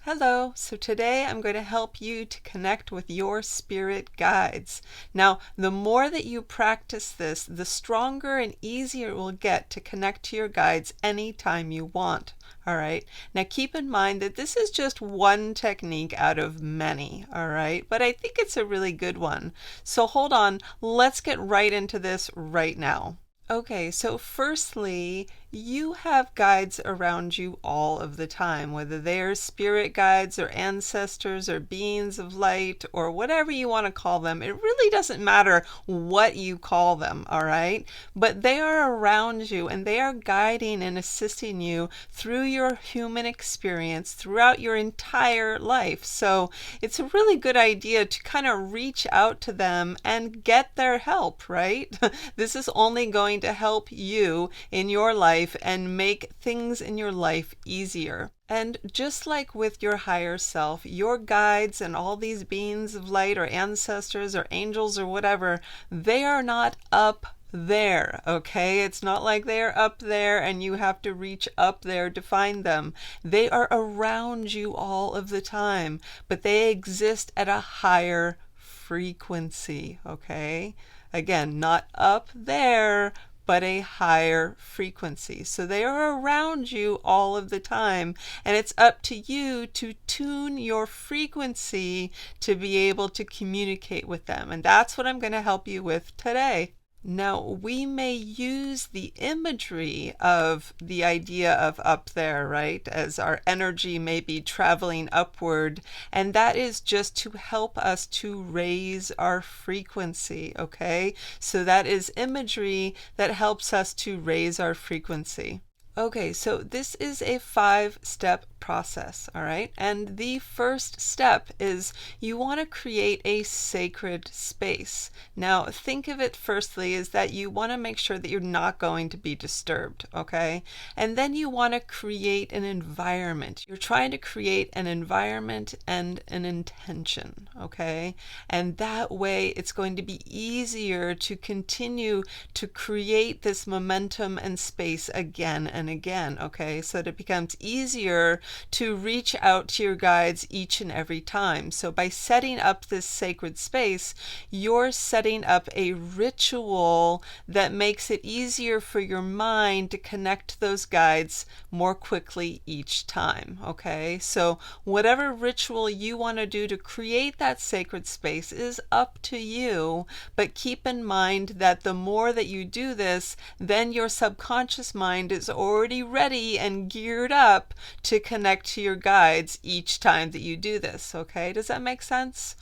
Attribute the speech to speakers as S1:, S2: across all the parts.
S1: Hello, so today I'm going to help you to connect with your spirit guides. Now, the more that you practice this, the stronger and easier it will get to connect to your guides anytime you want. All right. Now keep in mind that this is just one technique out of many. All right. But I think it's a really good one. So hold on. Let's get right into this right now. Okay, so firstly, you have guides around you all of the time, whether they're spirit guides or ancestors or beings of light or whatever you want to call them. It really doesn't matter what you call them, all right? But they are around you and they are guiding and assisting you through your human experience throughout your entire life. So it's a really good idea to kind of reach out to them and get their help, right? This is only going to help you in your life and make things in your life easier. And just like with your higher self, your guides and all these beings of light or ancestors or angels or whatever, they are not up there, okay? It's not like they're up there and you have to reach up there to find them. They are around you all of the time, but they exist at a higher frequency, okay? Again, not up there, but a higher frequency. So they are around you all of the time, and it's up to you to tune your frequency to be able to communicate with them. And that's what I'm going to help you with today. Now, we may use the imagery of the idea of up there, right, as our energy may be traveling upward, and that is just to help us to raise our frequency, okay? So that is imagery that helps us to raise our frequency. Okay, so this is a 5-step process, all right? And the first step is you want to create a sacred space. Now, think of it firstly is that you want to make sure that you're not going to be disturbed, okay? And then you want to create an environment. You're trying to create an environment and an intention, okay? And that way it's going to be easier to continue to create this momentum and space again and again, okay? So that it becomes easier to reach out to your guides each and every time. So by setting up this sacred space, you're setting up a ritual that makes it easier for your mind to connect to those guides more quickly each time, okay? So whatever ritual you want to do to create that sacred space is up to you, but keep in mind that the more that you do this, then your subconscious mind is already ready and geared up to connect to your guides each time that you do this, okay? Does that make sense?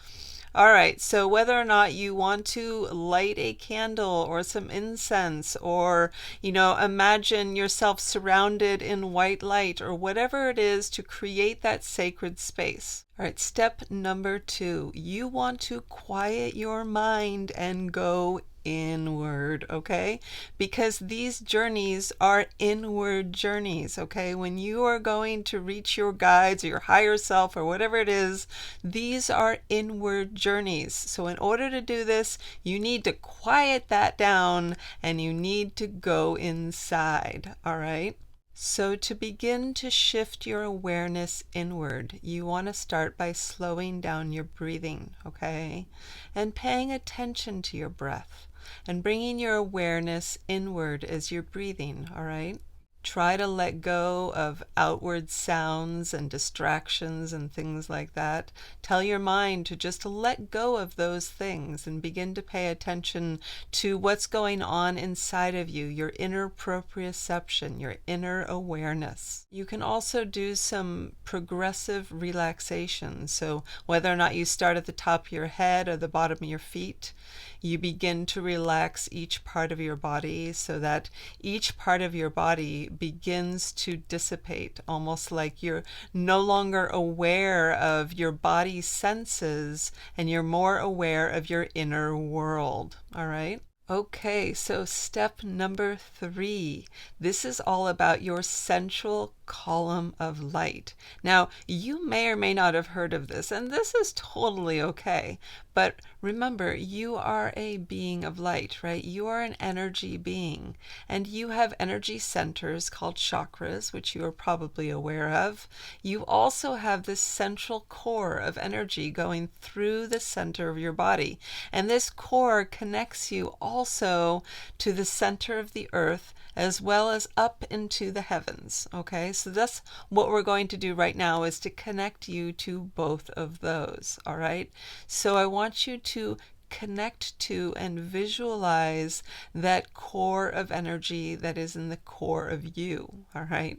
S1: All right, so whether or not you want to light a candle or some incense or, imagine yourself surrounded in white light or whatever it is to create that sacred space. All right, step number 2, you want to quiet your mind and go inward, okay? Because these journeys are inward journeys, okay? When you are going to reach your guides or your higher self or whatever it is, these are inward journeys. So in order to do this, you need to quiet that down and you need to go inside, all right? So to begin to shift your awareness inward, you want to start by slowing down your breathing, okay? And paying attention to your breath and bringing your awareness inward as you're breathing, all right? Try to let go of outward sounds and distractions and things like that. Tell your mind to just let go of those things and begin to pay attention to what's going on inside of you, your inner proprioception, your inner awareness. You can also do some progressive relaxation. So whether or not you start at the top of your head or the bottom of your feet, you begin to relax each part of your body so that each part of your body begins to dissipate, almost like you're no longer aware of your body's senses and you're more aware of your inner world. All right? Okay, so step number 3. This is all about your central column of light. Now, you may or may not have heard of this, and this is totally okay. But remember, you are a being of light, right? You are an energy being, and you have energy centers called chakras, which you are probably aware of. You also have this central core of energy going through the center of your body, and this core connects you also to the center of the earth as well as up into the heavens. Okay, so that's what we're going to do right now, is to connect you to both of those. All right, so I want you to connect to and visualize that core of energy that is in the core of you. All right,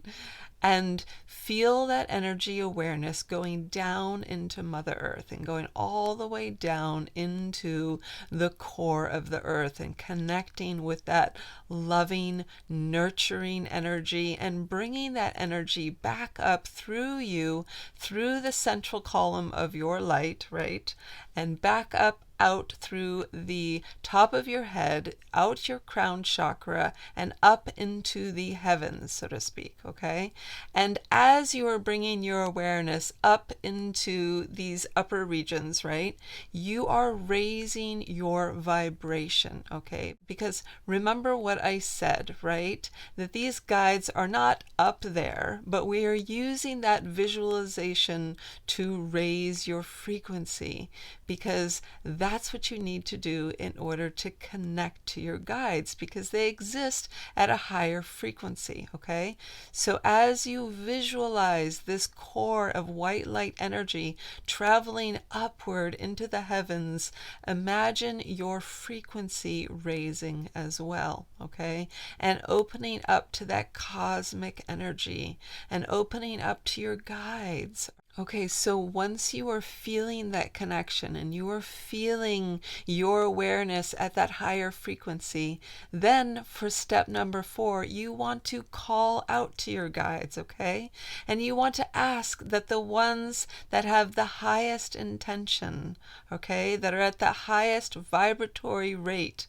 S1: and feel that energy awareness going down into Mother Earth and going all the way down into the core of the earth and connecting with that loving, nurturing energy and bringing that energy back up through you, through the central column of your light, right? And back up out through the top of your head, out your crown chakra, and up into the heavens, so to speak, okay? And as you are bringing your awareness up into these upper regions, right, you are raising your vibration, okay? Because remember what I said, right? That these guides are not up there, but we are using that visualization to raise your frequency, because that's what you need to do in order to connect to your guides, because they exist at a higher frequency, okay? So as you visualize this core of white light energy traveling upward into the heavens, imagine your frequency raising as well, okay? And opening up to that cosmic energy and opening up to your guides. Okay, so once you are feeling that connection and you are feeling your awareness at that higher frequency, then for step number 4, you want to call out to your guides, okay? And you want to ask that the ones that have the highest intention, okay, that are at the highest vibratory rate,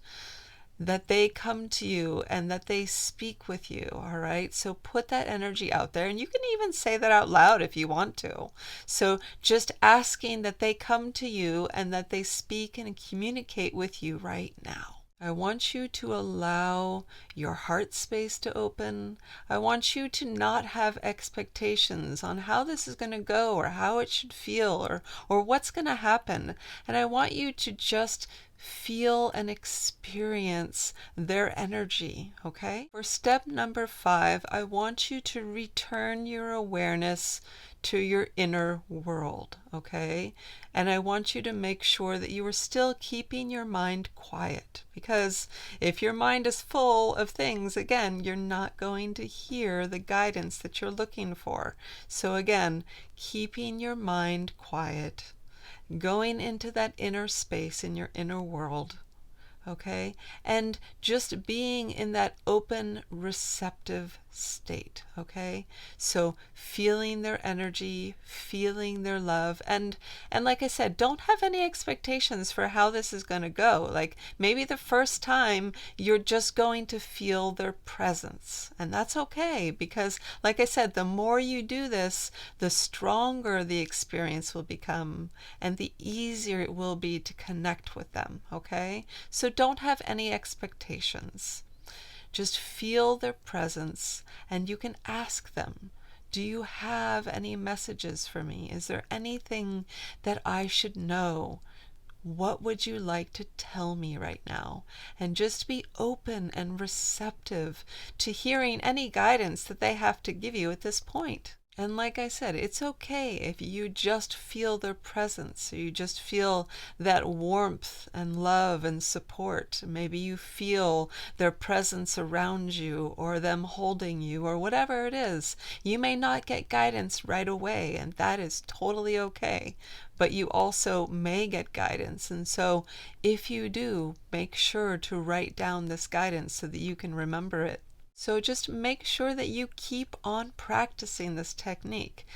S1: that they come to you and that they speak with you. All right, so put that energy out there, and you can even say that out loud if you want to. So just asking that they come to you and that they speak and communicate with you right now. I want you to allow your heart space to open. I want you to not have expectations on how this is going to go or how it should feel or what's going to happen. And I want you to just feel and experience their energy, okay? For step number 5, I want you to return your awareness to your inner world, okay? And I want you to make sure that you are still keeping your mind quiet, because if your mind is full of things, again, you're not going to hear the guidance that you're looking for. So again, keeping your mind quiet, going into that inner space in your inner world, okay? And just being in that open, receptive state, okay? So feeling their energy, feeling their love, and like I said, don't have any expectations for how this is going to go. Like maybe the first time you're just going to feel their presence, and that's okay, because like I said, the more you do this, the stronger the experience will become and the easier it will be to connect with them, okay? So don't have any expectations. Just feel their presence, and you can ask them, do you have any messages for me? Is there anything that I should know? What would you like to tell me right now? And just be open and receptive to hearing any guidance that they have to give you at this point. And like I said, it's okay if you just feel their presence, or you just feel that warmth and love and support. Maybe you feel their presence around you or them holding you or whatever it is. You may not get guidance right away, and that is totally okay. But you also may get guidance. And so if you do, make sure to write down this guidance so that you can remember it. So just make sure that you keep on practicing this technique,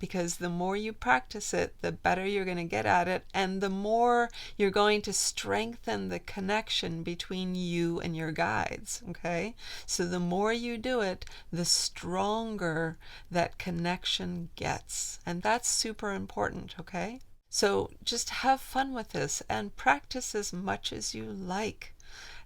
S1: because the more you practice it, the better you're going to get at it, and the more you're going to strengthen the connection between you and your guides, okay? So the more you do it, the stronger that connection gets, and that's super important, okay? So just have fun with this and practice as much as you like.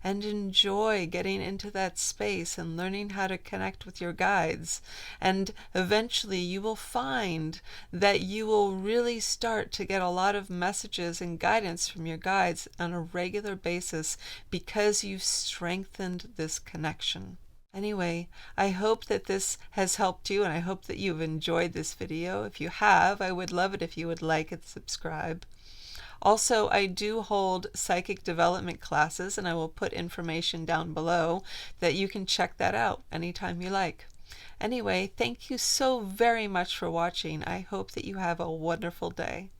S1: And enjoy getting into that space and learning how to connect with your guides. And eventually you will find that you will really start to get a lot of messages and guidance from your guides on a regular basis because you've strengthened this connection. Anyway, I hope that this has helped you, and I hope that you've enjoyed this video. If you have, I would love it if you would like and subscribe. Also, I do hold psychic development classes, and I will put information down below that you can check that out anytime you like. Anyway, thank you so very much for watching. I hope that you have a wonderful day.